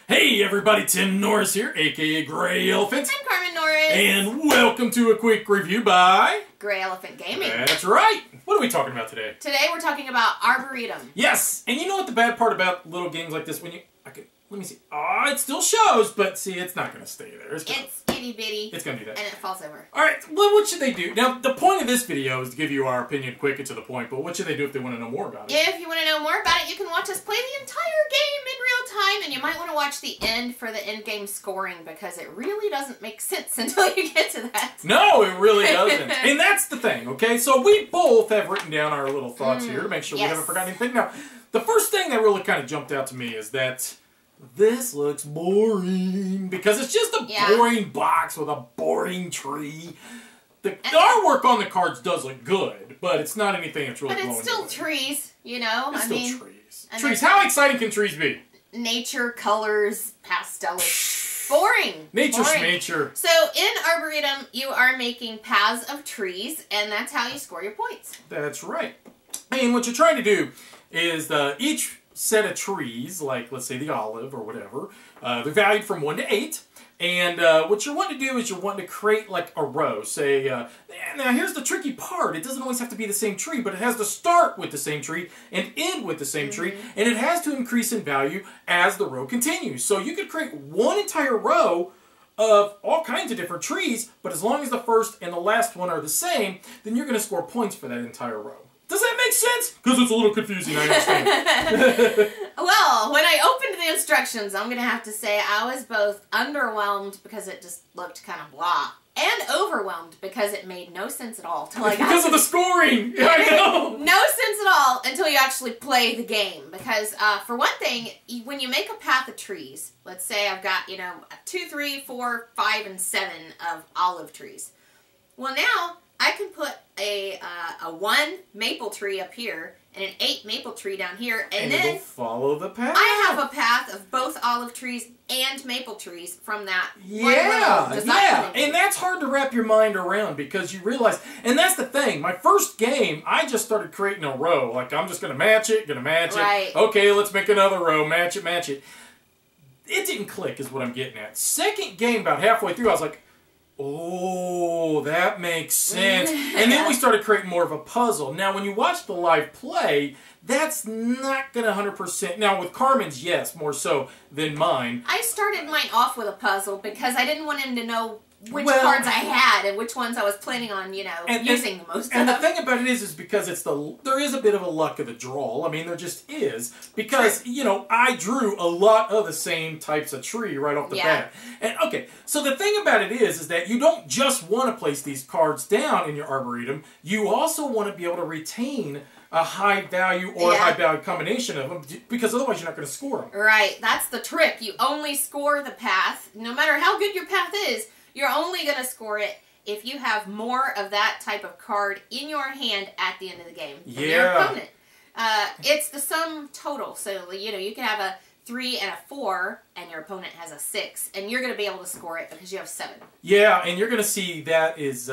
Hey everybody, Tim Norris here, aka Grey Elephant. I'm Carmen Norris. And welcome to a quick review by Grey Elephant Gaming. That's right. What are we talking about today? Today we're talking about Arboretum. Yes, and you know what the bad part about little games like this, let me see. Oh, it still shows, but see, it's not going to stay there. It's itty bitty. It's going to do that. And it falls over. Alright, well, what should they do? Now, the point of this video is to give you our opinion quick and to the point, but what should they do if they want to know more about it? If you want to know more about it, you can watch us play the entire game in real time, and you might want to watch the end for the end game scoring, because it really doesn't make sense until you get to that. No, it really doesn't. And that's the thing, okay? So we both have written down our little thoughts here to make sure we haven't forgotten anything. Now, the first thing that really kind of jumped out to me is that this looks boring, because it's just a boring box with a boring tree. The artwork on the cards does look good, but it's not anything that's really blowing. But it's still trees, you know? It's still trees. Trees. How exciting can trees be? Nature, colors, pastelish. Boring. Nature's nature. So in Arboretum, you are making paths of trees, and that's how you score your points. That's right. And what you're trying to do is each set of trees, like let's say the olive or whatever, they're valued from 1 to 8. And what you're wanting to do is you're wanting to create like a row. Say, now here's the tricky part. It doesn't always have to be the same tree, but it has to start with the same tree and end with the same tree. And it has to increase in value as the row continues. So you could create one entire row of all kinds of different trees, but as long as the first and the last one are the same, then you're going to score points for that entire row. Does that make sense? Because it's a little confusing, I understand. Well, when I opened the instructions, I'm going to have to say I was both underwhelmed because it just looked kind of blah, and overwhelmed because it made no sense at all. Because of the scoring! I know! No sense at all until you actually play the game. Because, for one thing, when you make a path of trees, let's say I've got, 2, 3, 4, 5, and 7 of olive trees. Well, now I can put a 1 maple tree up here and an 8 maple tree down here, and then it'll follow the path. I have a path of both olive trees and maple trees from that one little design. And that's hard to wrap your mind around, because you realize, and that's the thing, my first game, I just started creating a row. Like, I'm just going to match it, Right. Okay, let's make another row, match it. It didn't click is what I'm getting at. Second game, about halfway through, I was like, oh, that makes sense. And then we started creating more of a puzzle. Now, when you watch the live play, that's not going to 100%. Now, with Carmen's, yes, more so than mine. I started mine off with a puzzle because I didn't want him to know which cards I had and which ones I was planning on, using the most of. And the thing about it is because there is a bit of a luck of the draw. I mean, there just is. Because, I drew a lot of the same types of tree right off the bat. And, okay, so the thing about it is that you don't just want to place these cards down in your Arboretum. You also want to be able to retain a high value or a high value combination of them, because otherwise you're not going to score them. Right, that's the trick. You only score the path, no matter how good your path is, you're only going to score it if you have more of that type of card in your hand at the end of the game than your opponent. It's the sum total. So, you can have a 3 and a 4, and your opponent has a 6, and you're going to be able to score it because you have 7. Yeah, and you're going to see that is,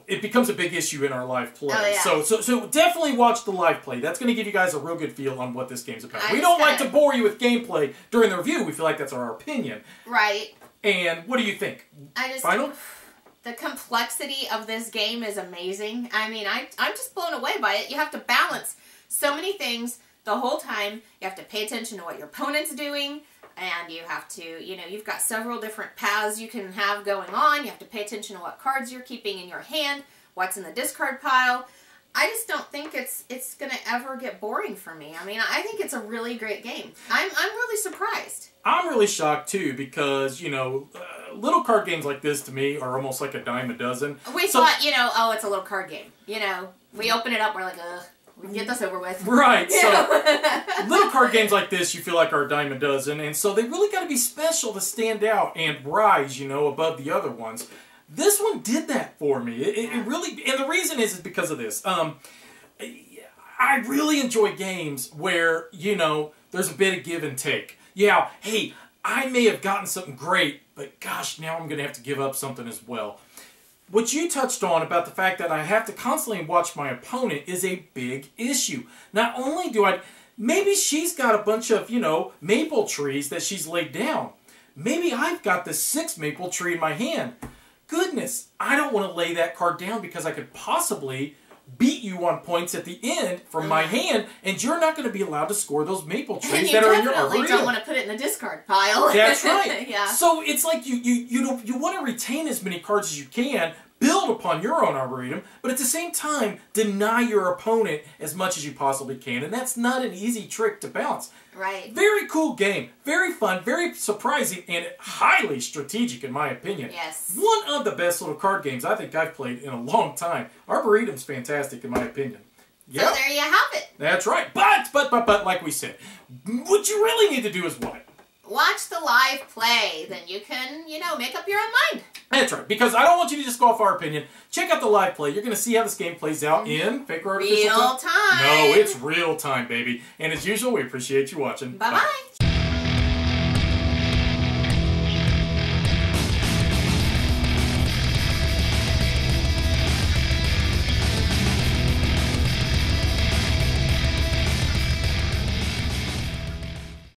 it becomes a big issue in our live play. Oh, yeah. So definitely watch the live play. That's going to give you guys a real good feel on what this game's about. We don't like to bore you with gameplay during the review. We feel like that's our opinion. Right. And what do you think? Final? The complexity of this game is amazing. I mean, I'm just blown away by it. You have to balance so many things the whole time. You have to pay attention to what your opponent's doing, and you have to, you've got several different paths you can have going on. You have to pay attention to what cards you're keeping in your hand, what's in the discard pile. I just don't think it's going to ever get boring for me. I mean, I think it's a really great game. I'm really surprised. I'm really shocked, too, because, little card games like this, to me, are almost like a dime a dozen. We thought, oh, it's a little card game. We open it up, we're like, ugh, we can get this over with. Right, so little card games like this, you feel like are a dime a dozen, and so they really got to be special to stand out and rise, above the other ones. This one did that for me. It really, and the reason is because of this. I really enjoy games where, there's a bit of give and take. Yeah, hey, I may have gotten something great, but gosh, now I'm going to have to give up something as well. What you touched on about the fact that I have to constantly watch my opponent is a big issue. Not only do I... Maybe she's got a bunch of, maple trees that she's laid down. Maybe I've got the 6th maple tree in my hand. Goodness, I don't want to lay that card down because I could possibly beat you on points at the end from my hand, and you're not going to be allowed to score those maple trees that are in your arboretum. You definitely don't want to put it in the discard pile. That's right. Yeah. So it's like you want to retain as many cards as you can, build upon your own arboretum, but at the same time, deny your opponent as much as you possibly can, and that's not an easy trick to balance. Right. Very cool game. Very fun, very surprising, and highly strategic in my opinion. Yes. One of the best little card games I think I've played in a long time. Arboretum's fantastic in my opinion. Yep. So there you have it. That's right. But, like we said, what you really need to do is what? Watch the live play. Then you can, make up your own mind. That's right. Because I don't want you to just go off our opinion. Check out the live play. You're going to see how this game plays out in fake or artificial real time. No, it's real time, baby. And as usual, we appreciate you watching. Bye-bye.